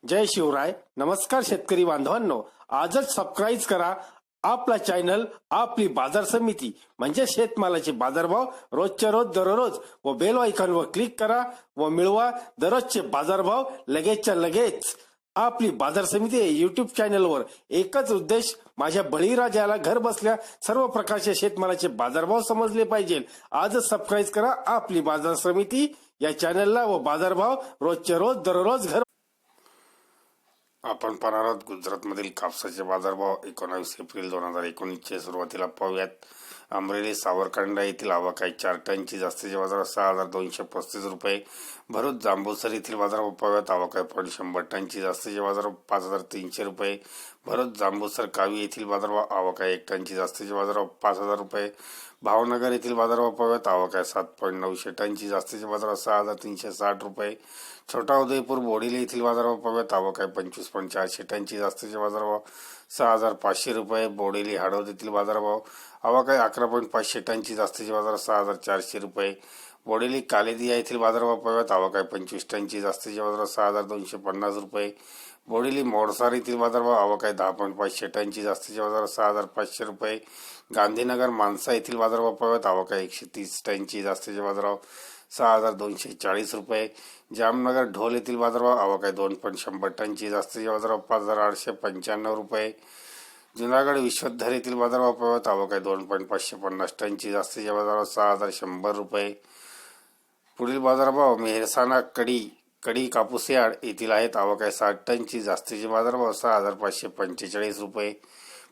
जय शिवराय. नमस्कार शेतकरी बांधवांनो, आजच सबस्क्राईब करा आपला चॅनल आपली बाजार समिती म्हणजे शेतमालाचे बाजारभाव रोजच्या रोज दररोज व बेल आयकॉनवर क्लिक करा व मिळवा दररोजचे बाजारभाव लगेचच्या लगेच. आपली बाजार समिती युट्यूब चॅनलवर एकच उद्देश, माझ्या बळीराजाला घर बसल्या सर्व प्रकारच्या शेतमालाचे बाजारभाव समजले पाहिजे. आजच सबस्क्राईब करा आपली बाजार समिती या चॅनलला व बाजारभाव रोजच्या रोज दररोज घर. आपण पाहणार आहोत गुजरातमधील कापसाचे बाजारभाव 19 एप्रिल 2019 सुरुवातीला पाहूयात. अमरेली सावरकांडा येथील आवक आहे 4 टनची, जास्तीचे बाजार 6235 रुपये. भरूच जांबूसर येथील बाजारभाव पाहूयात. आवक आहे 100 टनची, जास्तीचे बाजार 5300 रुपये. भरूच जांबूसर कावी येथील बाजारभाव आवक आहे 1 टनची, जास्तीचे बाजारभाव 5000 रुपये. भावनगर येथील बाजारभाव पाहूयात. आवक आहे 7.900 टनची, जास्तीचे बाजारभाव 6360 रुपये. छोटा उदयपूर बोडीले येथील बाजारभाव पाहूयात. आवक आहे 25.400 टनची, जास्तीचे बाजारभाव 6500 रुपये. बोडेली हाडोद येथील बाजारभाव आवक आहे 11.500 टनची, जास्तीचे बाजार 6400 रुपये. बोडेली कालेदिया येथील बाजारभाव पाहूयात. आवक आहे 25 टनची, जास्तीचे बाजार 6250 रुपये. बोडेली मोडसार येथील बाजारभाव आवक आहे 10.500 टनची, जास्तीचे बाजार 6500 रुपये. गांधीनगर मानसा येथील बाजारभाव पाहूयात. आवक आहे 130 टनची, जास्तीचे बाजारभाव 6240 रुपये. जामनगर ढोल येथील बाजारभाव आवक आहे 2.100 टनची, जास्तीचे बाजारभाव 5895 रुपये. जुनागड विश्वधर येथील बाजारभाव पाहूयात. आवक आहे 2.550 टनची, जास्तीचे बाजारभाव 6100 रुपये. पुढील बाजारभाव मेहसाणा कडी कापूस यार्ड येथील आहेत. आवक आहे 60 टनची, जास्तीचे बाजारभाव 6545 रुपये.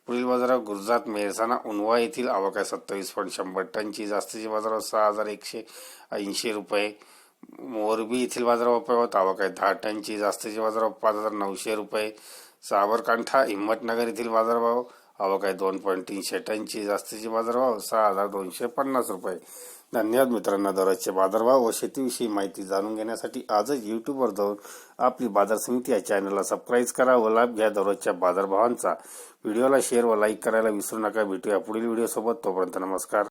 पुढील बाजारभाव गुजरात मेहसाणा उनवा येथील आवक आहे 27.100 टनची, जास्तीचे बाजारभाव 6180 रुपये. मोरबी येथील बाजारभाव पाहूयात. आवक आहे 10 टनची, जास्तीचे बाजारभाव 5900 रुपये. साबरकांठा हिम्मतनगर येथील बाजारभाव आवक आहे 2.300 टनची, जास्तीचे बाजारभाव 6250 रुपये. धन्यवाद मित्रांनो. दररोजचे बाजारभाव व शेतीविषयी माहिती जाणून घेण्यासाठी आजच यूट्यूबवर जाऊन आपली बाजार समिती या चॅनलला सबस्क्राईब करा व लाभ घ्या दररोजच्या बाजारभावांचा. व्हिडिओला शेअर व लाईक करायला विसरू नका. भेटूया पुढील व्हिडिओ सोबत. तोपर्यंत नमस्कार.